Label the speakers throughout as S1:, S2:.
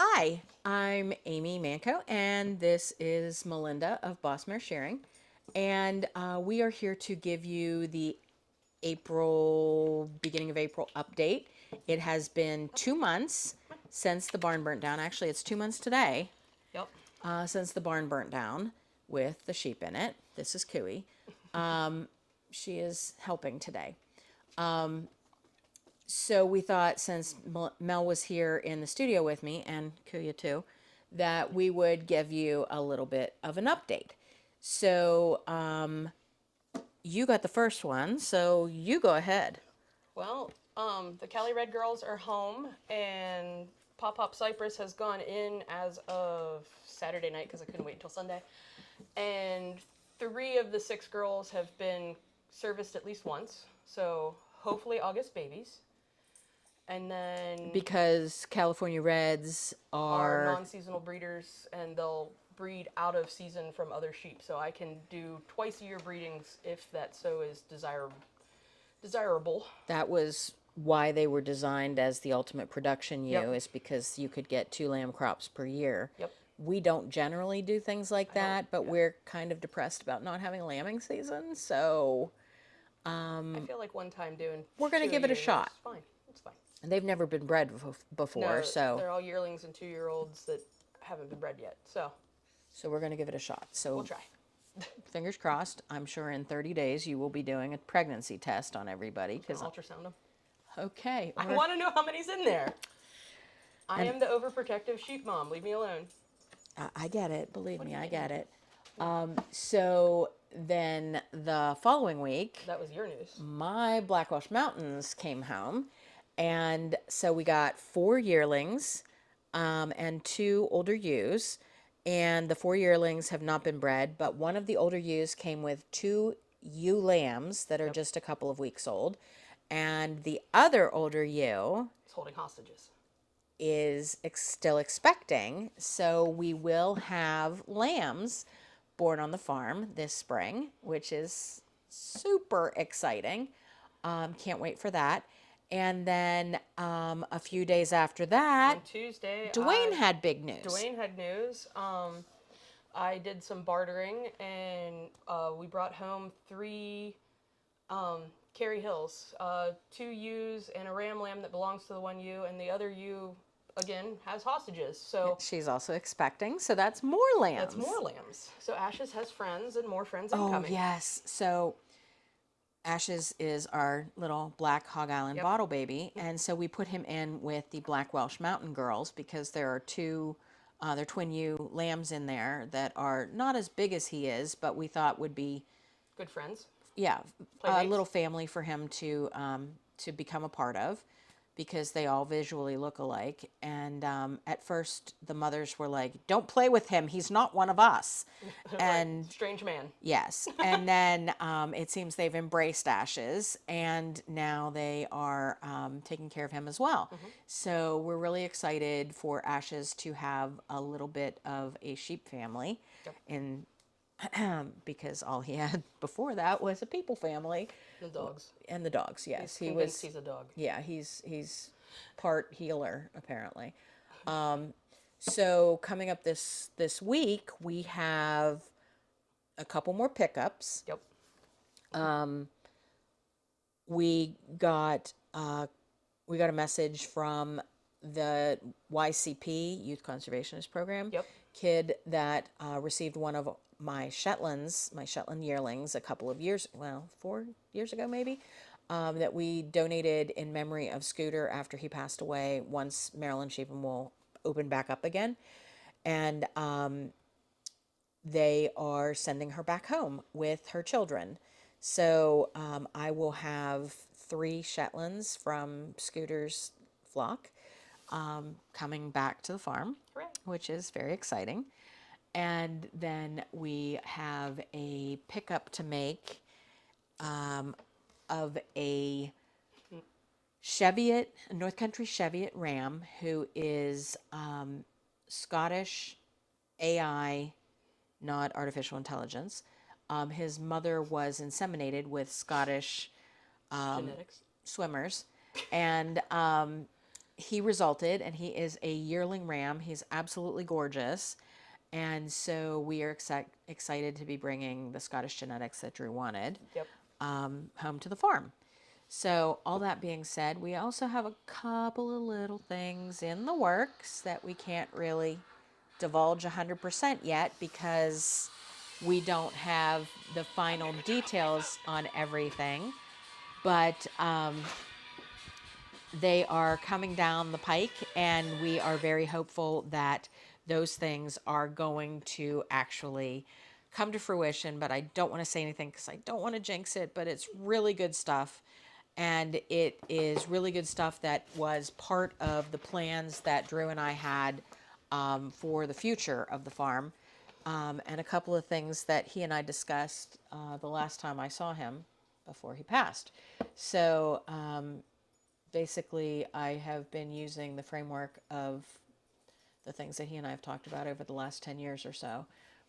S1: Hi, I'm Amy Manco, and this is Melinda of Bossmare Sharing. And we are here to give you the beginning of April update. It has been 2 months since the barn burnt down. Actually, it's 2 months today
S2: Yep.
S1: since the barn burnt down with the sheep in it. This is Cooey. She is helping today. So we thought, since Mel was here in the studio with me, and Kuya too, that we would give you a little bit of an update. So you got the first one, so you go ahead.
S2: Well, the Cali Red Girls are home, and Pop Pop Cypress has gone in as of Saturday night because I couldn't wait until Sunday. And three of the six girls have been serviced at least once, so hopefully August babies. And then
S1: Because California Reds
S2: are
S1: are,
S2: non-seasonal breeders, and they'll breed out of season from other sheep, so I can do twice a year breedings if that so is desirable.
S1: that was why they were designed as the ultimate production ewe,
S2: Yep.
S1: is because you could get two lamb crops per year.
S2: Yep.
S1: We don't generally do things like
S2: I don't.
S1: that, but
S2: Yeah.
S1: we're kind of depressed about not having a lambing season, so
S2: I feel like one time doing
S1: we're going to
S2: two a
S1: give it a
S2: year,
S1: shot.
S2: that's fine. That's fine.
S1: And they've never been bred before,
S2: No,
S1: so
S2: they're all yearlings and 2-year-olds that haven't been bred yet. So
S1: we're going to give it a shot.
S2: we'll
S1: So
S2: try.
S1: fingers crossed. I'm sure in 30 days you will be doing a pregnancy test on everybody.
S2: I'm just
S1: Because
S2: gonna ultrasound them.
S1: okay,
S2: I want to know how many's in there. I
S1: and
S2: am the overprotective sheep mom. Leave me alone.
S1: I get it. Believe
S2: What are
S1: me,
S2: you
S1: I
S2: getting?
S1: get it. So then the following week,
S2: That was your news.
S1: my Blackwash Mountains came home, and so we got four yearlings and two older ewes. And the four yearlings have not been bred, but one of the older ewes came with two ewe lambs that are
S2: Yep.
S1: just a couple of weeks old, and the other older ewe
S2: It's holding hostages.
S1: is still expecting. So we will have lambs born on the farm this spring, which is super exciting. Can't wait for that. And then a few days after that,
S2: On Tuesday,
S1: Dwayne had big news.
S2: Dwayne had news. I did some bartering, and we brought home three Kerry Hills, two ewes and a ram lamb that belongs to the one ewe, and the other ewe again has hostages. So
S1: She's also expecting, so that's more
S2: that's
S1: lambs.
S2: more lambs. So Ashes has friends and more friends
S1: Oh,
S2: incoming.
S1: yes. So Ashes is our little Black Hog Island
S2: Yep.
S1: bottle baby, and so we put him in with the Black Welsh Mountain Girls because there are two, they're twin ewe lambs in there that are not as big as he is, but we thought would be,
S2: Good friends.
S1: yeah, a
S2: Playmates.
S1: little family for him to become a part of, because they all visually look alike. And at first, the mothers were like, "Don't play with him. He's not one of us."
S2: Right.
S1: And
S2: Strange man.
S1: yes. And then it seems they've embraced Ashes, and now they are taking care of him as well. So we're really excited for Ashes to have a little bit of a sheep family,
S2: Yep.
S1: in because all he had before that was a people family,
S2: The dogs.
S1: and the dogs.
S2: He's
S1: Yes, he
S2: convinced
S1: was.
S2: he's a dog.
S1: Yeah, he's part healer apparently. So coming up this week, we have a couple more pickups.
S2: Yep.
S1: We got we got a message from the YCP, Youth Conservationist Program,
S2: Yep.
S1: kid that received one of my Shetlands, my Shetland yearlings, a couple of years, well, 4 years ago maybe, that we donated in memory of Scooter after he passed away. Once Maryland Sheep and Wool opened back up again, and they are sending her back home with her children. So I will have three Shetlands from Scooter's flock coming back to the farm,
S2: Hooray.
S1: which is very exciting. And then we have a pickup to make of a Cheviot, North Country Cheviot ram, who is Scottish AI, not artificial intelligence. His mother was inseminated with Scottish
S2: Genetics.
S1: swimmers, and he resulted, and he is a yearling ram. He's absolutely gorgeous. And so we are excited to be bringing the Scottish genetics that Drew wanted
S2: Yep.
S1: home to the farm. So, all that being said, we also have a couple of little things in the works that we can't really divulge 100% yet because we don't have the final details on everything. But they are coming down the pike, and we are very hopeful that those things are going to actually come to fruition. But I don't want to say anything because I don't want to jinx it, but it's really good stuff. And it is really good stuff that was part of the plans that Drew and I had for the future of the farm. And a couple of things that he and I discussed the last time I saw him before he passed. So basically, I have been using the framework of the things that he and I have talked about over the last 10 years or so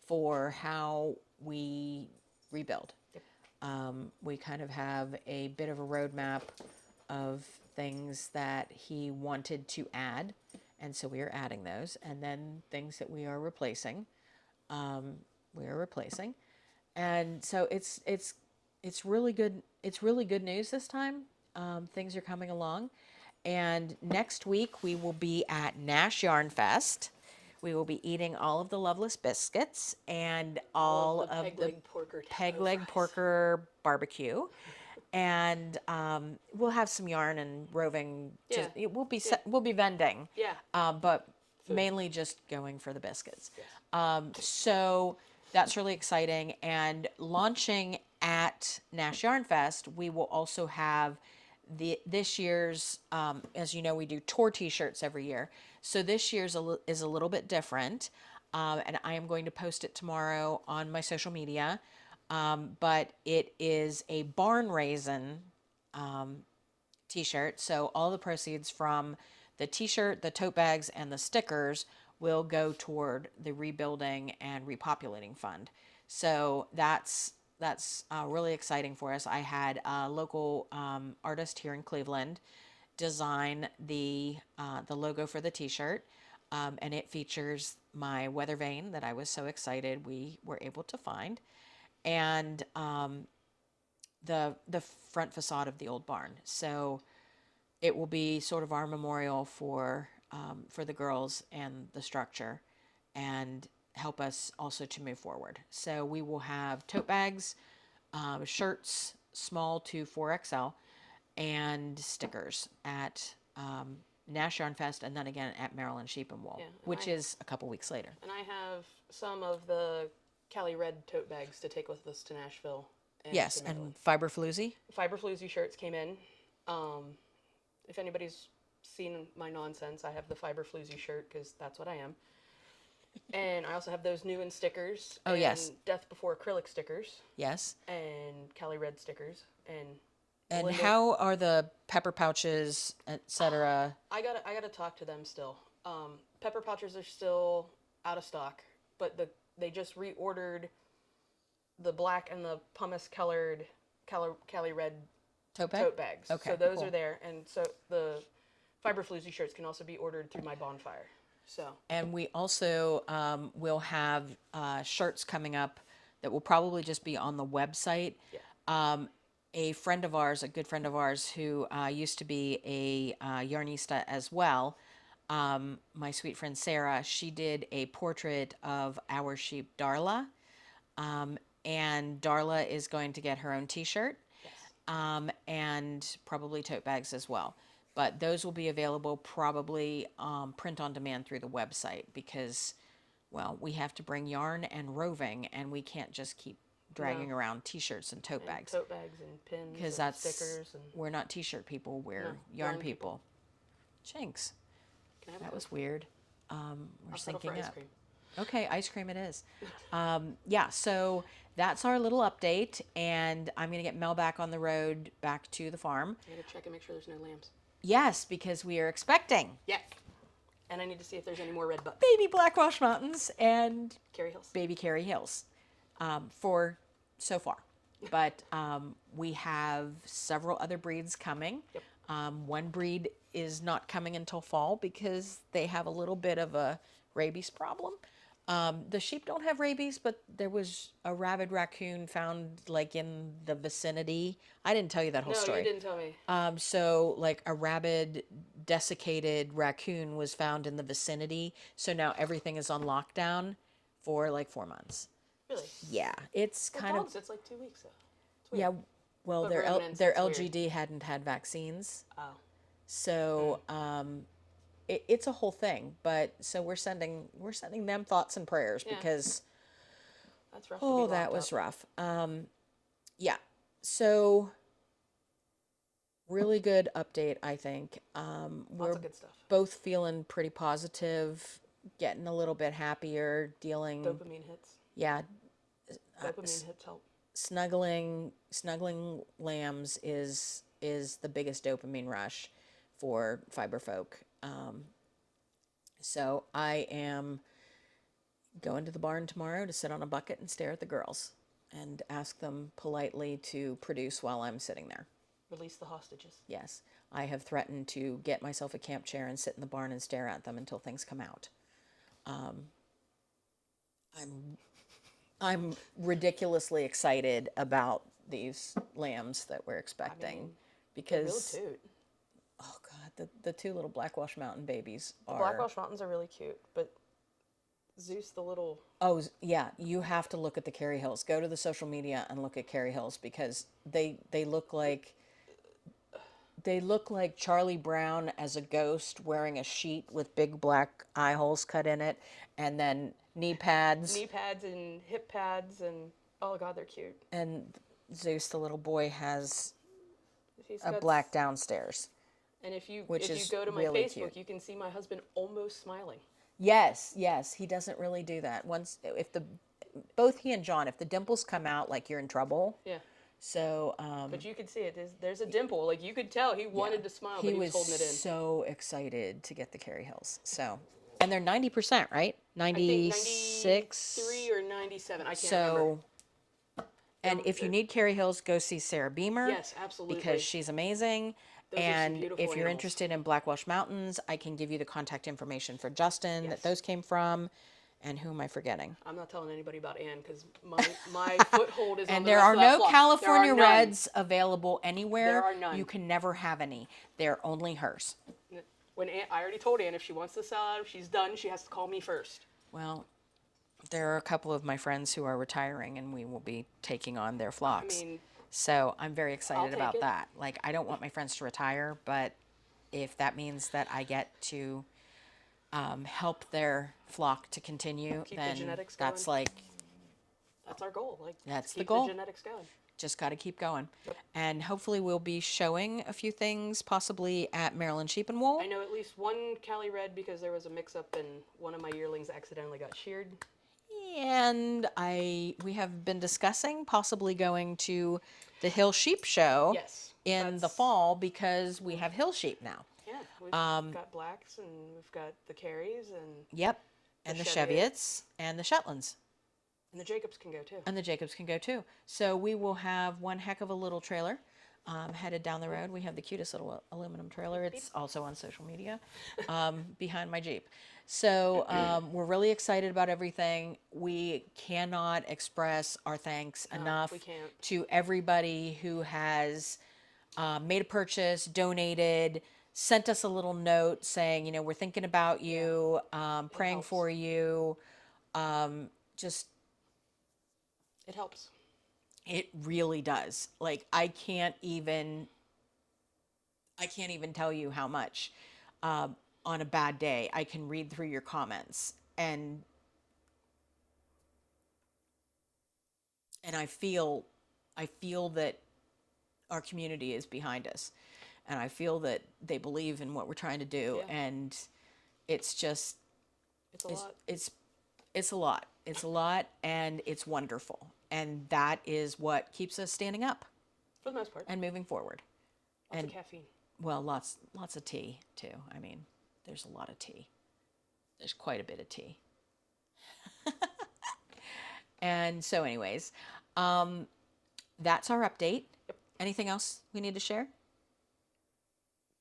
S1: for how we rebuild. We kind of have a bit of a roadmap of things that he wanted to add, and so we are adding those, and then things that we are replacing. We are replacing, and so it's really good. It's really good news this time. Things are coming along, and next week we will be at Nash Yarn Fest. We will be eating all of the Loveless biscuits and all of the peg leg porker barbecue, and we'll have some yarn and roving.
S2: Yeah.
S1: We'll be vending.
S2: Yeah.
S1: But mainly just going for the biscuits. So that's really exciting. And launching at Nash Yarn Fest, we will also have this year's, as you know, we do tour T-shirts every year. So this year's is a little bit different, and I am going to post it tomorrow on my social media. But it is a barn raisin T-shirt. So all the proceeds from the T-shirt, the tote bags, and the stickers will go toward the rebuilding and repopulating fund. So that's really exciting for us. I had a local artist here in Cleveland design the logo for the T-shirt, and it features my weather vane that I was so excited we were able to find, and the front facade of the old barn. So it will be sort of our memorial for the girls and the structure, and help us also to move forward. So we will have tote bags, shirts, small to 4XL, and stickers at Nash Yarn Fest, and then again at Maryland Sheep and Wool, which is a couple weeks later.
S2: And I have some of the Cali Red tote bags to take with us to Nashville. And
S1: Yes,
S2: to Maryland.
S1: and Fiberfloozy.
S2: Fiberfloozy shirts came in. If anybody's seen my nonsense, I have the Fiberfloozy shirt because that's what I am. And I also have those new in stickers.
S1: Oh, yes.
S2: Death Before acrylic stickers
S1: Yes.
S2: and Cali Red stickers. And
S1: And how are the pepper pouches, etc.?
S2: I gotta talk to them still. Pepper pouches are still out of stock, but they just reordered the black and the pumice colored Cali Red tote bags.
S1: Okay,
S2: So those
S1: cool.
S2: are there, and so the Fiberfloozy shirts can also be ordered through my bonfire. So
S1: And we also will have shirts coming up that will probably just be on the website. A friend of ours, a good friend of ours, who used to be a yarnista as well, my sweet friend Sarah, she did a portrait of our sheep Darla, and Darla is going to get her own T-shirt, and probably tote bags as well. But those will be available probably print on demand through the website because, well, we have to bring yarn and roving, and we can't just keep dragging around T-shirts and tote bags.
S2: tote bags and pins
S1: Because
S2: and
S1: that's
S2: stickers and
S1: we're not T-shirt people. We're
S2: No,
S1: yarn
S2: yarn
S1: people. Jinx,
S2: can I have
S1: that
S2: a
S1: was weird. We're
S2: I'll settle for
S1: syncing
S2: ice
S1: up.
S2: cream.
S1: Okay, ice cream it is. Yeah, so that's our little update, and I'm gonna get Mel back on the road, back to the farm.
S2: I gotta check and make sure there's no lambs.
S1: Yes, because we are expecting
S2: Yeah. And I need to see if there's any more red butts.
S1: baby Blackwash Mountains and
S2: Carrie Hills.
S1: baby Carrie Hills for so far. But we have several other breeds coming.
S2: Yep.
S1: One breed is not coming until fall because they have a little bit of a rabies problem. The sheep don't have rabies, but there was a rabid raccoon found like in the vicinity. I didn't tell you that whole
S2: No, you
S1: story.
S2: didn't tell me.
S1: So like a rabid, desiccated raccoon was found in the vicinity. So now everything is on lockdown for like 4 months.
S2: Really?
S1: Yeah, it's
S2: Well,
S1: kind of
S2: dogs, it's like 2 weeks though. It's weird.
S1: yeah. Well,
S2: But ruminants,
S1: their
S2: that's weird.
S1: LGD hadn't had vaccines,
S2: Oh.
S1: so it's a whole thing. But so we're sending them thoughts and prayers
S2: Yeah.
S1: because
S2: That's rough to be
S1: oh,
S2: locked
S1: that was
S2: up.
S1: rough. Yeah. So really good update, I think.
S2: Lots
S1: We're
S2: of good stuff.
S1: both feeling pretty positive, getting a little bit happier, dealing.
S2: Dopamine hits.
S1: Yeah,
S2: Dopamine hits help.
S1: snuggling lambs is the biggest dopamine rush for fiber folk. So I am going to the barn tomorrow to sit on a bucket and stare at the girls and ask them politely to produce while I'm sitting there.
S2: Release the hostages.
S1: Yes, I have threatened to get myself a camp chair and sit in the barn and stare at them until things come out. I'm I'm ridiculously excited about these lambs that we're expecting
S2: They really
S1: because
S2: toot.
S1: oh god, the two little Blackwash Mountain babies
S2: The
S1: are
S2: Blackwash Mountains are really cute, but Zeus, the little
S1: oh yeah, you have to look at the Kerry Hills. Go to the social media and look at Kerry Hills because they look like Charlie Brown as a ghost wearing a sheet with big black eye holes cut in it and then knee pads.
S2: knee pads and hip pads, and oh god, they're cute.
S1: And Zeus, the little boy, has
S2: He's
S1: a
S2: got
S1: black downstairs.
S2: And if you
S1: which is
S2: go to my
S1: really
S2: Facebook,
S1: cute.
S2: you can see my husband almost smiling.
S1: Yes, he doesn't really do that. Once if both he and John, if the dimples come out, like you're in trouble.
S2: Yeah.
S1: So
S2: But you could see it. There's a dimple. Like you could tell he wanted to smile, but he was holding it in.
S1: so excited to get the Kerry Hills. So, and they're 90%, right?
S2: I think
S1: 96.
S2: 93 or 97. I can't
S1: So,
S2: remember.
S1: and if you need Kerry Hills, go see Sarah Beamer.
S2: Yes, absolutely.
S1: Because she's amazing.
S2: Those are some
S1: And
S2: beautiful
S1: if you're
S2: animals.
S1: interested in Blackwash Mountains, I can give you the contact information for Justin
S2: Yes.
S1: that those came from. And who am I forgetting?
S2: I'm not telling anybody about Anne because my foothold is on
S1: And
S2: the
S1: there
S2: rest
S1: are
S2: of that
S1: no
S2: flock.
S1: California
S2: There are none.
S1: Reds available anywhere.
S2: There are none.
S1: You can never have any. They're only hers.
S2: When Anne, I already told Anne if she wants to sell out, if she's done, she has to call me first.
S1: Well, there are a couple of my friends who are retiring, and we will be taking on their flocks.
S2: I mean,
S1: so I'm very excited
S2: take
S1: about
S2: it.
S1: that. Like, I don't want my friends to retire, but if that means that I get to help their flock to continue,
S2: Keep the
S1: then
S2: genetics
S1: that's
S2: going.
S1: like
S2: That's our goal. Like
S1: That's the
S2: keep
S1: goal.
S2: the genetics going.
S1: just got to keep going. And hopefully we'll be showing a few things, possibly at Maryland Sheep and Wool.
S2: I know at least one Cali Red because there was a mix-up and one of my yearlings accidentally got sheared.
S1: And we have been discussing possibly going to the Hill Sheep Show
S2: Yes,
S1: in the
S2: that's-
S1: fall because we have hill sheep now.
S2: Yeah, we've got blacks and we've got the Carries and
S1: Yep. And the
S2: Cheviot.
S1: Cheviots and the Shetlands.
S2: the Jacobs can go too.
S1: And the Jacobs can go too. So we will have one heck of a little trailer headed down the road. We have the cutest little aluminum trailer. It's also on social media behind my Jeep. So we're really excited about everything. We cannot express our thanks enough
S2: we can't.
S1: to everybody who has made a purchase, donated, sent us a little note saying, we're thinking about you, praying
S2: helps.
S1: for you. Just
S2: It helps.
S1: It really does. Like I can't even tell you how much on a bad day I can read through your comments and I feel that our community is behind us and I feel that they believe in what we're trying to do
S2: Yeah.
S1: and it's just
S2: It's a lot.
S1: it's a lot. It's a lot and it's wonderful. And that is what keeps us standing up
S2: For the most part.
S1: and moving forward.
S2: Lots of caffeine.
S1: Well, lots of tea too. I mean, there's a lot of tea. There's quite a bit of tea. And so anyways, that's our update. Anything else we need to share?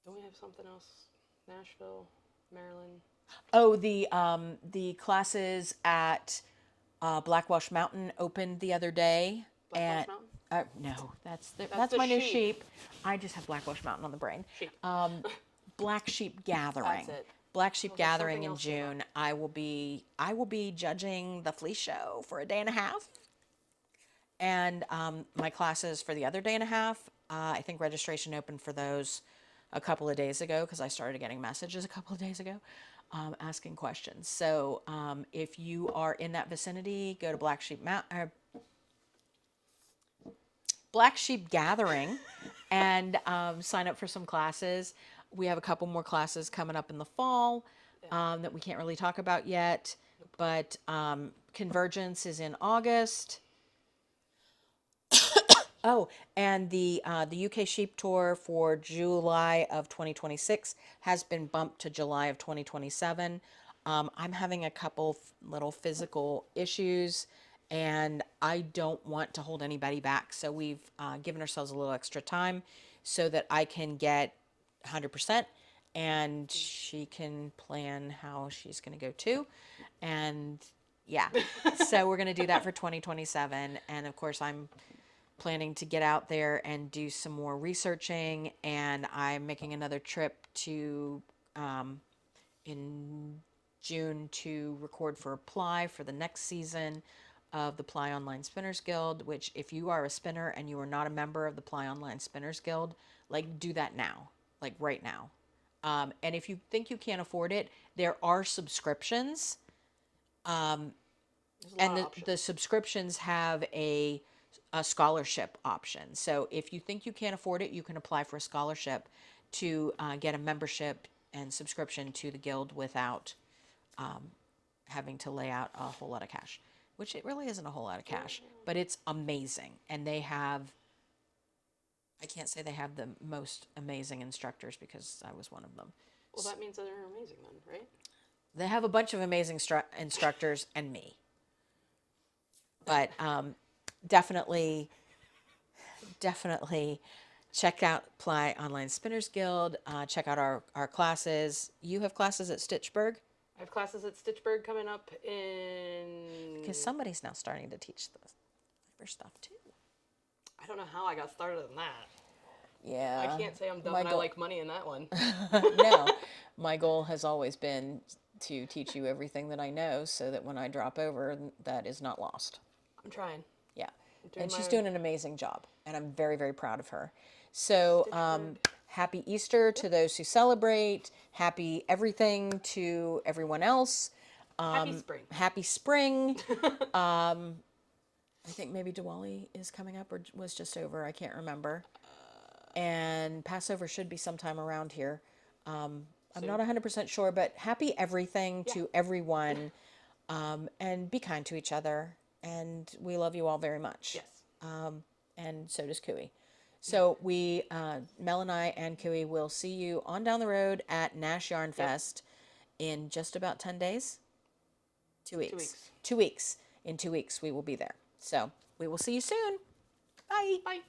S2: Don't we have something else? Nashville, Maryland.
S1: Oh, the classes at Blackwash Mountain opened the other day.
S2: Blackwash
S1: And
S2: Mountain?
S1: no,
S2: That's
S1: that's
S2: the
S1: my new
S2: sheep.
S1: sheep. I just have Blackwash Mountain on the brain.
S2: Sheep.
S1: Black Sheep Gathering.
S2: That's it.
S1: Black Sheep
S2: Oh, there's
S1: Gathering
S2: something
S1: in
S2: else came up.
S1: June. I will be judging the flea show for a day and a half. And my classes for the other day and a half, I think registration opened for those a couple of days ago because I started getting messages a couple of days ago asking questions. So if you are in that vicinity, go to Black Sheep Gathering and sign up for some classes. We have a couple more classes coming up in the fall that we can't really talk about yet, but Convergence is in August. Oh, and the UK Sheep Tour for July of 2026 has been bumped to July of 2027. I'm having a couple little physical issues, and I don't want to hold anybody back. So we've given ourselves a little extra time so that I can get 100% and she can plan how she's going to go too. And yeah, so we're going to do that for 2027. And of course, I'm planning to get out there and do some more researching, and I'm making another trip to in June to record for Ply for the next season of the Ply Online Spinners Guild, which if you are a spinner and you are not a member of the Ply Online Spinners Guild, like do that now, like right now. And if you think you can't afford it, there are subscriptions,
S2: There's a lot
S1: and
S2: of
S1: the
S2: options.
S1: subscriptions have a scholarship option. So if you think you can't afford it, you can apply for a scholarship to get a membership and subscription to the guild without having to lay out a whole lot of cash, which it really isn't a whole lot of cash, but it's amazing. And they have, I can't say they have the most amazing instructors because I was one of them.
S2: Well, that means that they're amazing then, right?
S1: They have a bunch of amazing instructors and me. But definitely, definitely check out Ply Online Spinners Guild. Check out our classes. You have classes at Stitchburg?
S2: I have classes at Stitchburg coming up in.
S1: Because somebody's now starting to teach the fiber stuff too.
S2: I don't know how I got started in that.
S1: Yeah.
S2: I can't say I'm dumb
S1: my
S2: and I
S1: goal-
S2: like money in that one.
S1: No, my goal has always been to teach you everything that I know so that when I drop over, that is not lost.
S2: I'm trying.
S1: Yeah.
S2: Doing
S1: And she's
S2: my-
S1: doing an amazing job, and I'm very, very proud of her. So, happy Easter to those who celebrate. Happy everything to everyone else.
S2: Happy spring.
S1: Happy spring. I think maybe Diwali is coming up or was just over. I can't remember. And Passover should be sometime around here. I'm not 100% sure, but happy everything to everyone. And be kind to each other. And we love you all very much.
S2: Yes.
S1: And so does Cooey. So Mel and I and Cooey will see you on down the road at Nash Yarn Fest in just about 10 days. 2 weeks.
S2: 2 weeks.
S1: 2 weeks. In 2 weeks, we will be there. So we will see you soon. Bye.
S2: Bye.